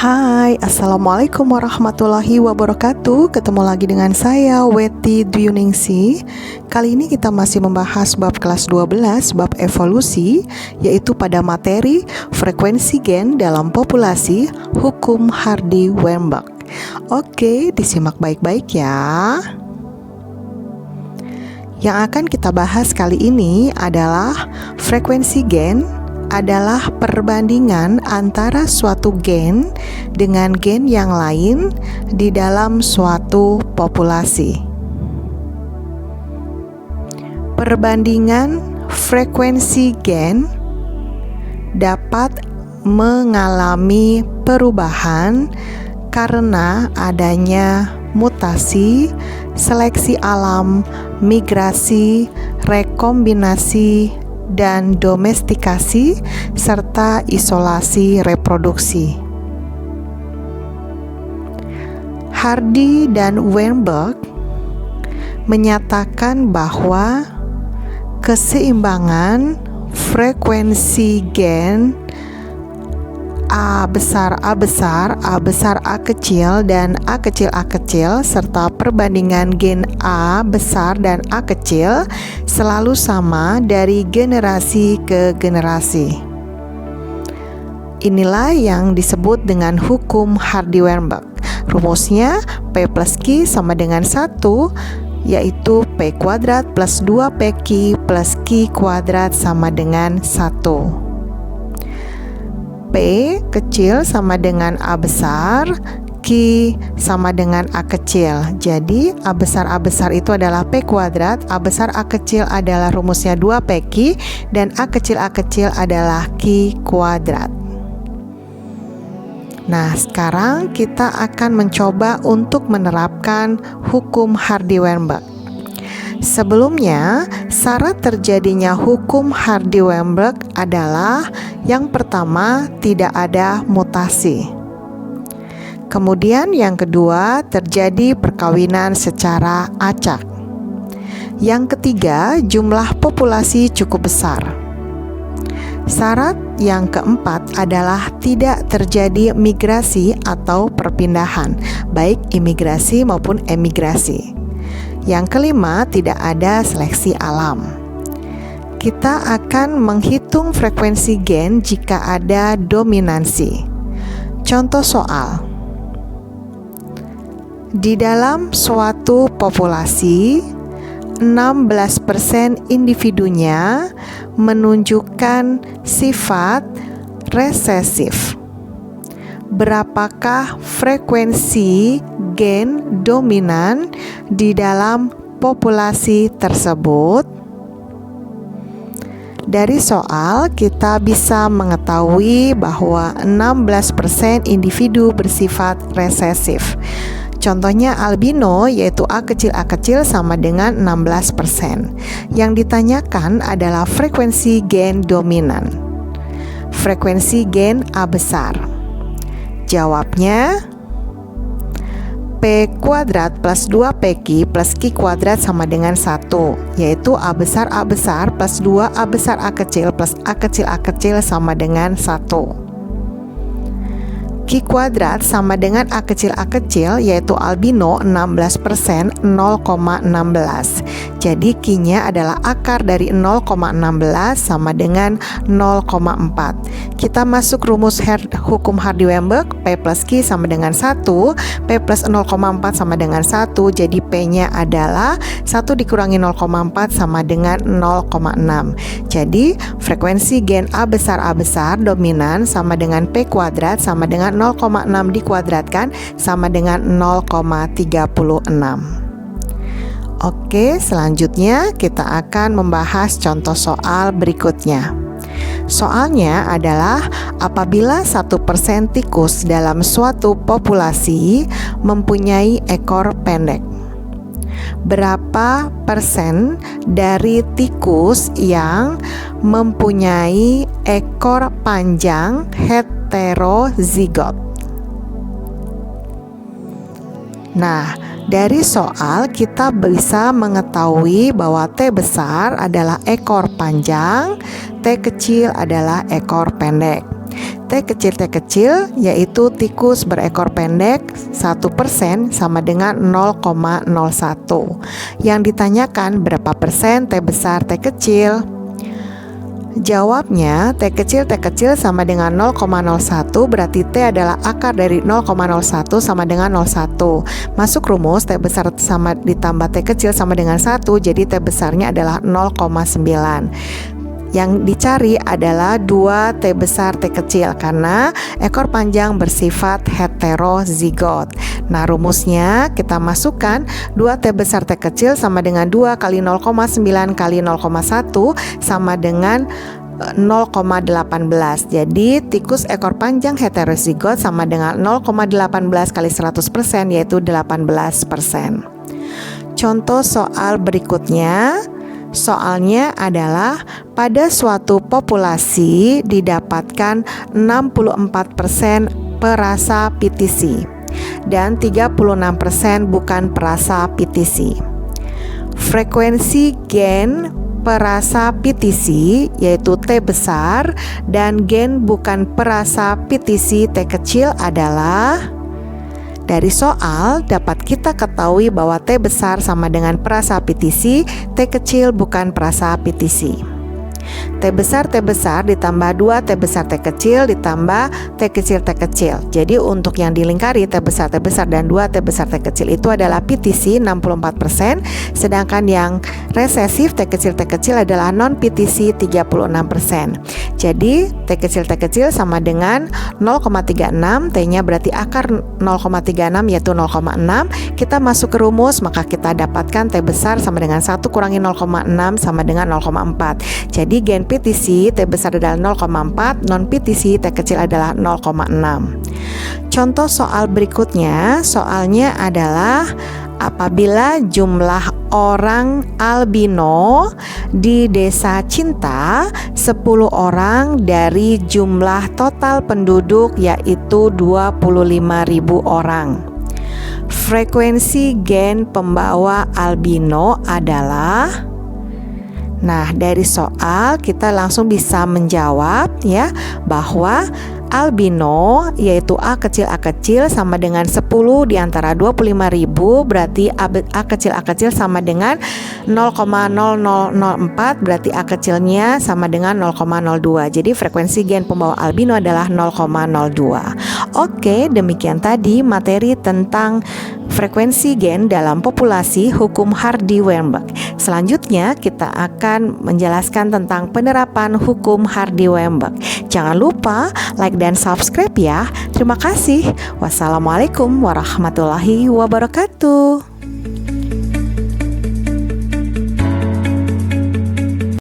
Hai, Assalamualaikum warahmatullahi wabarakatuh. Ketemu lagi dengan saya, Weti Dwiningsih. Kali ini kita masih membahas bab kelas 12, bab evolusi, yaitu pada materi frekuensi gen dalam populasi, hukum Hardy-Weinberg. Oke, disimak baik-baik ya. Yang akan kita bahas kali ini adalah frekuensi gen adalah perbandingan antara suatu gen dengan gen yang lain di dalam suatu populasi. Perbandingan frekuensi gen dapat mengalami perubahan karena adanya mutasi, seleksi alam, migrasi, rekombinasi, dan domestikasi, serta isolasi reproduksi. Hardy dan Weinberg menyatakan bahwa keseimbangan frekuensi gen A besar, A besar, A besar, A kecil, dan A kecil, A kecil, serta perbandingan gen A besar dan A kecil selalu sama dari generasi ke generasi. Inilah yang disebut dengan hukum Hardy-Weinberg. Rumusnya P plus Q sama dengan 1, yaitu P kuadrat plus 2PQ plus Q kuadrat sama dengan 1. P kecil sama dengan A besar, Q sama dengan A kecil. Jadi A besar itu adalah P kuadrat, A besar A kecil adalah rumusnya 2PQ, dan A kecil adalah Q kuadrat. Nah, sekarang kita akan mencoba untuk menerapkan hukum Hardy-Weinberg. Sebelumnya, syarat terjadinya hukum Hardy-Weinberg adalah yang pertama, tidak ada mutasi. Kemudian yang kedua, terjadi perkawinan secara acak. Yang ketiga, jumlah populasi cukup besar. Syarat yang keempat adalah tidak terjadi migrasi atau perpindahan, baik imigrasi maupun emigrasi. Yang kelima, tidak ada seleksi alam. Kita akan menghitung frekuensi gen jika ada dominansi. Contoh soal. Di dalam suatu populasi, 16% individunya menunjukkan sifat resesif. Berapakah frekuensi gen dominan di dalam populasi tersebut? Dari soal kita bisa mengetahui bahwa 16% individu bersifat resesif. Contohnya albino, yaitu A kecil sama dengan 16%. Yang ditanyakan adalah frekuensi gen dominan. Frekuensi gen A besar. Jawabnya P kuadrat plus 2PQ plus Q kuadrat sama dengan 1, yaitu A besar plus 2 A besar A kecil plus A kecil sama dengan 1. Q kuadrat sama dengan A kecil, yaitu albino 16%, 0,16. Jadi Q-nya adalah akar dari 0,16 sama dengan 0,4. Kita masuk rumus hukum Hardy-Weinberg, P plus Q sama dengan 1, P plus 0,4 sama dengan 1, jadi P-nya adalah 1 dikurangi 0,4 sama dengan 0,6. Jadi frekuensi gen A besar dominan sama dengan P kuadrat sama dengan 0,6 dikuadratkan sama dengan 0,36. Oke, selanjutnya kita akan membahas contoh soal berikutnya. Soalnya adalah apabila 1% tikus dalam suatu populasi mempunyai ekor pendek, berapa persen dari tikus yang mempunyai ekor panjang heterozigot? Nah, dari soal kita bisa mengetahui bahwa T besar adalah ekor panjang, T kecil adalah ekor pendek. T T kecil yaitu tikus berekor pendek 1% sama dengan 0,01. Yang ditanyakan berapa persen T besar T kecil? Jawabnya T kecil sama dengan 0,01, berarti T adalah akar dari 0,01 sama dengan 01. Masuk rumus T besar sama ditambah T kecil sama dengan 1, jadi T besarnya adalah 0,9. Yang dicari adalah 2 T besar T kecil karena ekor panjang bersifat heterozigot. Nah, rumusnya kita masukkan 2 T besar T kecil sama dengan 2 kali 0,9 kali 0,1 sama dengan 0,18. Jadi tikus ekor panjang heterozigot sama dengan 0,18 kali 100% yaitu 18%. Contoh soal berikutnya. Soalnya adalah pada suatu populasi didapatkan 64% perasa PTC dan 36% bukan perasa PTC. Frekuensi gen perasa PTC yaitu T besar dan gen bukan perasa PTC T kecil adalah. Dari soal dapat kita ketahui bahwa T besar sama dengan perasa PTC, T kecil bukan perasa PTC. T besar ditambah 2 T besar T kecil ditambah T kecil. Jadi untuk yang dilingkari T besar dan 2 T besar T kecil itu adalah PTC 64%, sedangkan yang resesif T kecil adalah non PTC 36%. Jadi T kecil sama dengan 0,36, T-nya berarti akar 0,36 yaitu 0,6. Kita masuk ke rumus, maka kita dapatkan T besar sama dengan 1 kurangi 0,6 sama dengan 0,4. Jadi gen PTC T besar adalah 0,4, non PTC T kecil adalah 0,6. Contoh soal berikutnya, soalnya adalah apabila jumlah orang albino di Desa Cinta 10 orang dari jumlah total penduduk yaitu 25.000 orang. Frekuensi gen pembawa albino adalah. Nah, dari soal kita langsung bisa menjawab ya bahwa albino yaitu A kecil sama dengan 10 di antara 25.000, berarti A kecil sama dengan 0,0004, berarti A kecilnya sama dengan 0,02. Jadi frekuensi gen pembawa albino adalah 0,02. Oke, demikian tadi materi tentang frekuensi gen dalam populasi hukum Hardy-Weinberg. Selanjutnya kita akan menjelaskan tentang penerapan hukum Hardy-Weinberg. Jangan lupa like dan subscribe ya. Terima kasih. Wassalamualaikum warahmatullahi wabarakatuh.